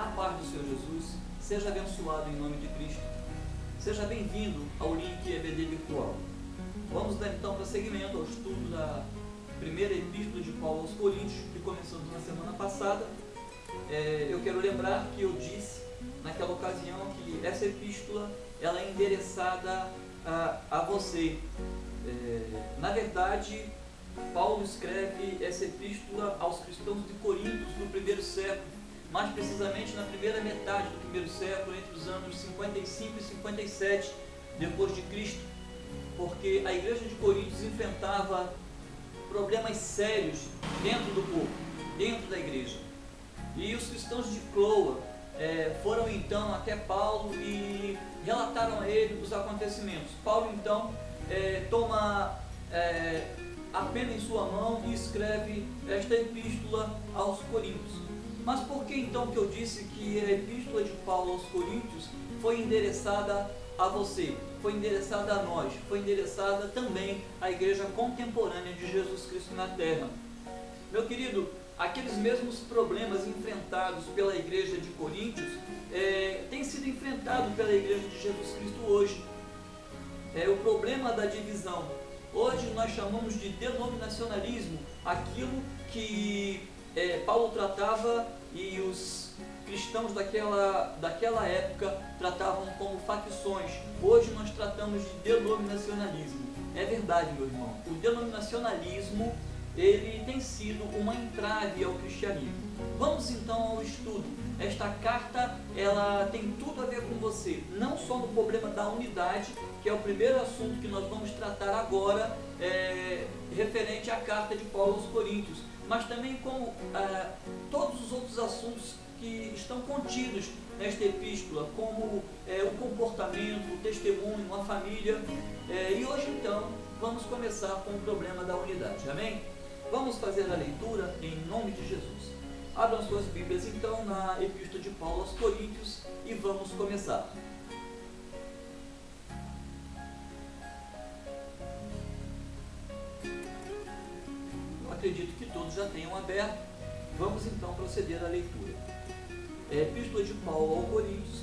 A paz do Senhor Jesus, seja abençoado em nome de Cristo. Seja bem-vindo ao Link EBD Virtual. Vamos dar então prosseguimento ao estudo da primeira epístola de Paulo aos Coríntios, que começamos na semana passada. Eu quero lembrar que eu disse naquela ocasião que essa epístola ela é endereçada a você. Na verdade, Paulo escreve essa epístola aos cristãos de Corinto no primeiro século, mais precisamente na primeira metade do primeiro século, entre os anos 55 e 57 depois de Cristo, porque a igreja de Corinto enfrentava problemas sérios dentro do povo, dentro da igreja. E os cristãos de Cloa foram então até Paulo e relataram a ele os acontecimentos. Paulo então toma a pena em sua mão e escreve esta epístola aos Coríntios. Mas por que então que eu disse que a epístola de Paulo aos Coríntios foi endereçada a você, foi endereçada a nós, foi endereçada também à igreja contemporânea de Jesus Cristo na Terra? Meu querido, aqueles mesmos problemas enfrentados pela igreja de Coríntios têm sido enfrentados pela igreja de Jesus Cristo hoje. O problema da divisão. Hoje nós chamamos de denominacionalismo aquilo que Paulo tratava e os cristãos daquela época tratavam como facções. Hoje nós tratamos de denominacionalismo. É verdade, meu irmão. O denominacionalismo ele tem sido uma entrave ao cristianismo. Vamos então ao estudo. Esta carta ela tem tudo a ver com você, não só no problema da unidade, que é o primeiro assunto que nós vamos tratar agora, referente à carta de Paulo aos Coríntios, mas também como todos os outros assuntos que estão contidos nesta epístola, como o comportamento, o testemunho, a família. E hoje então vamos começar com o problema da unidade, amém? Vamos fazer a leitura em nome de Jesus. Abram suas Bíblias então na epístola de Paulo aos Coríntios e vamos começar. Eu acredito que todos já tenham aberto. Vamos então proceder à leitura. Epístola de Paulo aos Coríntios,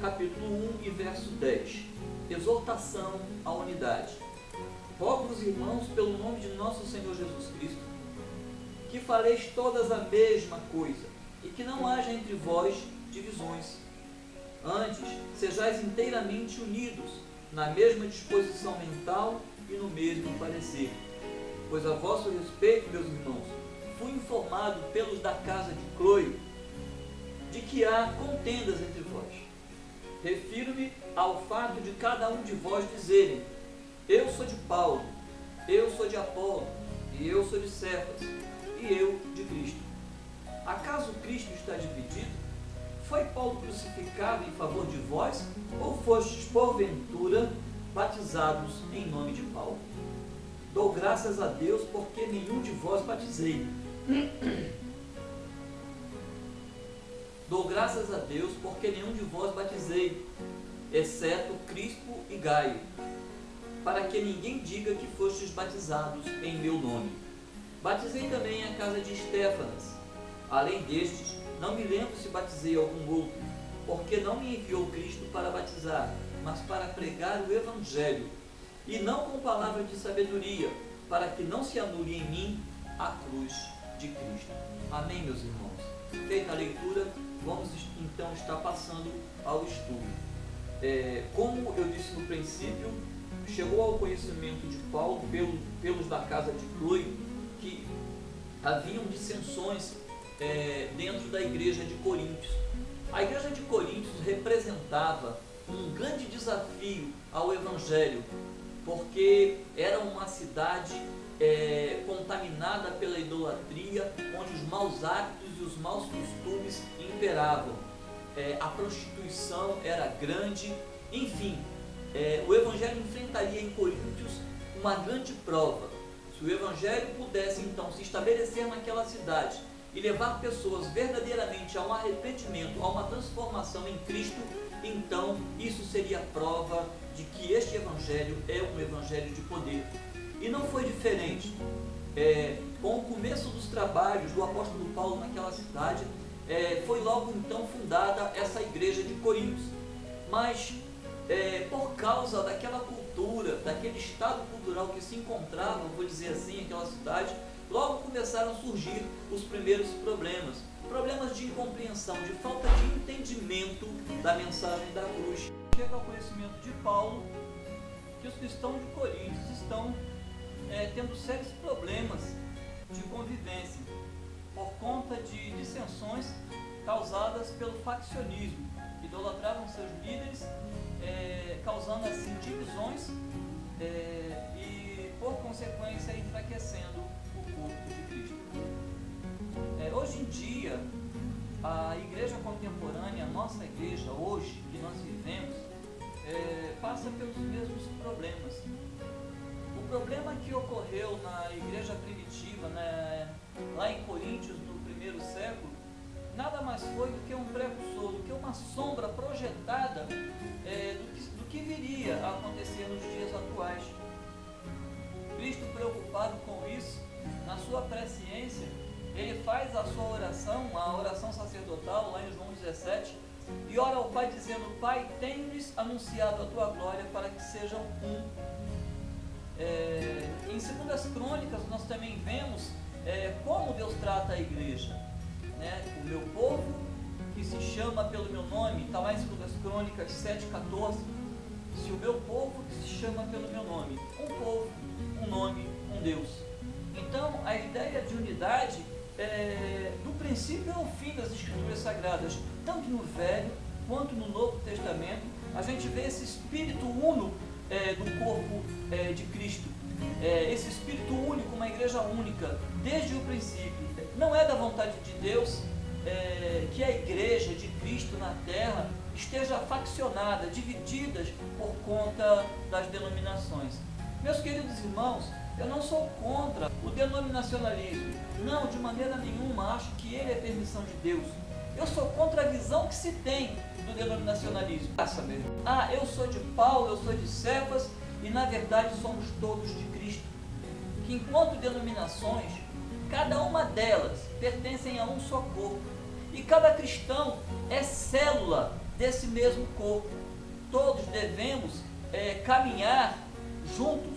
capítulo 1 e verso 10. Exortação à unidade. Rogo-vos, irmãos, pelo nome de nosso Senhor Jesus Cristo, que faleis todas a mesma coisa, e que não haja entre vós divisões. Antes, sejais inteiramente unidos, na mesma disposição mental e no mesmo parecer. Pois a vosso respeito, meus irmãos, fui informado pelos da casa de Cloe, de que há contendas entre vós. Refiro-me ao fato de cada um de vós dizerem: eu sou de Paulo, eu sou de Apolo, e eu sou de Cefas, e eu de Cristo. Acaso Cristo está dividido? Foi Paulo crucificado em favor de vós, ou fostes porventura batizados em nome de Paulo? Dou graças a Deus porque nenhum de vós batizei. Dou graças a Deus porque nenhum de vós batizei, exceto Crispo e Gaio, para que ninguém diga que fostes batizados em meu nome. Batizei também a casa de Estéfanas. Além destes, não me lembro se batizei algum outro, porque não me enviou Cristo para batizar, mas para pregar o Evangelho, e não com palavra de sabedoria, para que não se anule em mim a cruz de Cristo. Amém, meus irmãos? Feita a leitura, vamos então estar passando ao estudo. Como eu disse no princípio, chegou ao conhecimento de Paulo, pelos da casa de Cloe, que haviam dissensões dentro da igreja de Coríntios. A igreja de Coríntios representava um grande desafio ao Evangelho, porque era uma cidade contaminada pela idolatria, onde os maus hábitos e os maus costumes imperavam. A prostituição era grande, enfim, o Evangelho enfrentaria em Coríntios uma grande prova. Se o Evangelho pudesse então se estabelecer naquela cidade e levar pessoas verdadeiramente a um arrependimento, a uma transformação em Cristo, então isso seria prova de que este Evangelho é um Evangelho de poder. E não foi diferente. Com o começo dos trabalhos do apóstolo Paulo naquela cidade, foi logo então fundada essa igreja de Coríntios. Mas por causa daquela cultura, daquele estado cultural que se encontrava, vou dizer assim, aquela cidade, logo começaram a surgir os primeiros problemas. Problemas de incompreensão, de falta de entendimento da mensagem da cruz. Chega ao conhecimento de Paulo que os cristãos de Coríntios estão tendo sérios problemas de convivência por conta de dissensões causadas pelo faccionismo. Idolatravam seus líderes, causando assim divisões e por consequência enfraquecendo o corpo de Cristo. Hoje em dia, a igreja contemporânea, a nossa igreja hoje que nós vivemos, passa pelos mesmos problemas. O problema que ocorreu na igreja primitiva, lá em Coríntios, no primeiro século, nada mais foi do que um precursor, do que uma sombra projetada do que viria a acontecer nos dias atuais. Cristo, preocupado com isso, na sua presciência, ele faz a sua oração, a oração sacerdotal, lá em João 17, e ora ao Pai dizendo: Pai, tem-lhes anunciado a tua glória para que sejam um. Em 2 Crônicas nós também vemos como Deus trata a igreja. O meu povo, que se chama pelo meu nome, está lá em 2 Crônicas 7,14. Se o meu povo, que se chama pelo meu nome, um povo, um nome, um Deus. Então a ideia de unidade do princípio ao fim das Escrituras Sagradas, tanto no Velho quanto no Novo Testamento, a gente vê esse espírito uno do corpo de Cristo, esse espírito único, uma igreja única, desde o princípio. Não é da vontade de Deus que a igreja de Cristo na terra esteja faccionada, dividida por conta das denominações. Meus queridos irmãos, eu não sou contra o denominacionalismo, não, de maneira nenhuma, acho que ele é permissão de Deus. Eu sou contra a visão que se tem do denominacionalismo. Eu sou de Paulo, eu sou de Cefas, e na verdade somos todos de Cristo. Que enquanto denominações, cada uma delas pertencem a um só corpo, e cada cristão é célula desse mesmo corpo. Todos devemos caminhar juntos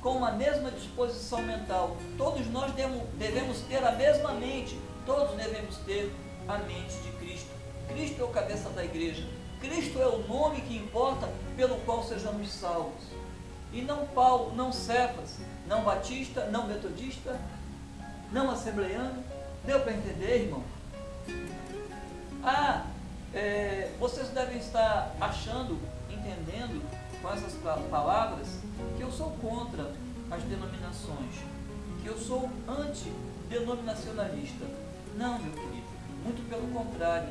com uma mesma disposição mental. Todos nós devemos ter a mesma mente, todos devemos ter a mente de Cristo. Cristo é o cabeça da igreja. Cristo é o nome que importa pelo qual sejamos salvos. E não Paulo, não Cefas, não Batista, não Metodista, não Assembleiano. Deu para entender, irmão? Vocês devem estar achando, entendendo com essas palavras, que eu sou contra as denominações, que eu sou antidenominacionalista. Não, meu querido, muito pelo contrário.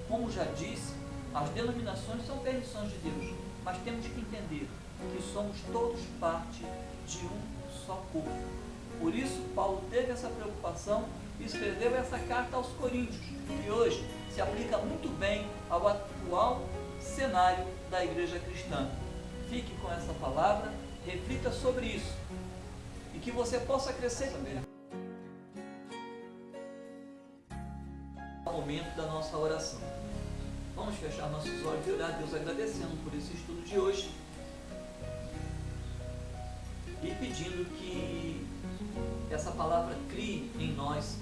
Como já disse, as denominações são permissões de Deus, mas temos que entender que somos todos parte de um só corpo. Por isso, Paulo teve essa preocupação e escreveu essa carta aos Coríntios, que hoje se aplica muito bem ao atual cenário da igreja cristã. Fique com essa palavra, reflita sobre isso e que você possa crescer também. No momento da nossa oração, vamos fechar nossos olhos e orar a Deus agradecendo por esse estudo de hoje e pedindo que essa palavra crie em nós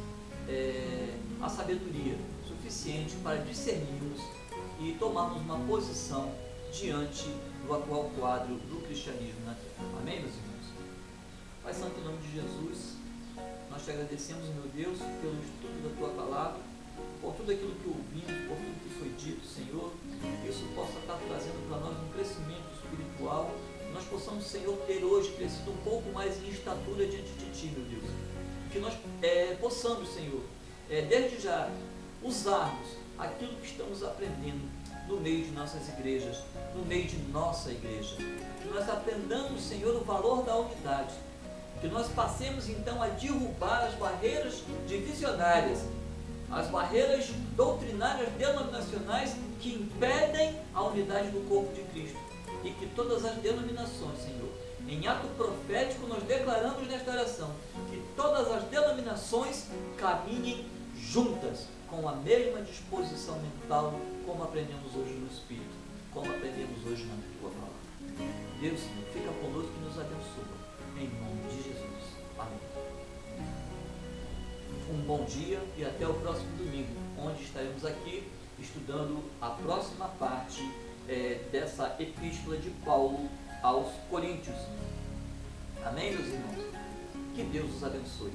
a sabedoria suficiente para discernirmos e tomarmos uma posição diante do atual quadro do cristianismo na terra. Amém, meus irmãos? Pai Santo, em nome de Jesus, nós te agradecemos, meu Deus, pelo estudo da tua palavra, por tudo aquilo que ouvimos, por tudo que foi dito, Senhor, que isso possa estar trazendo para nós um crescimento espiritual, que nós possamos, Senhor, ter hoje crescido um pouco mais em estatura diante de Ti, meu Deus, que nós possamos, Senhor, desde já usarmos aquilo que estamos aprendendo no meio de nossas igrejas, no meio de nossa igreja, que nós aprendamos, Senhor, o valor da unidade, que nós passemos então a derrubar as barreiras divisionárias, as barreiras doutrinárias denominacionais que impedem a unidade do corpo de Cristo, e que todas as denominações, Senhor, em ato profético nós declaramos nesta oração, que todas as denominações caminhem juntas, com a mesma disposição mental como aprendemos hoje no Espírito, como aprendemos hoje na Tua Palavra. Deus, Senhor, fica conosco e nos abençoa. Em nome de Jesus. Amém. Um bom dia e até o próximo domingo, onde estaremos aqui estudando a próxima parte dessa epístola de Paulo aos Coríntios. Amém, meus irmãos? Que Deus os abençoe.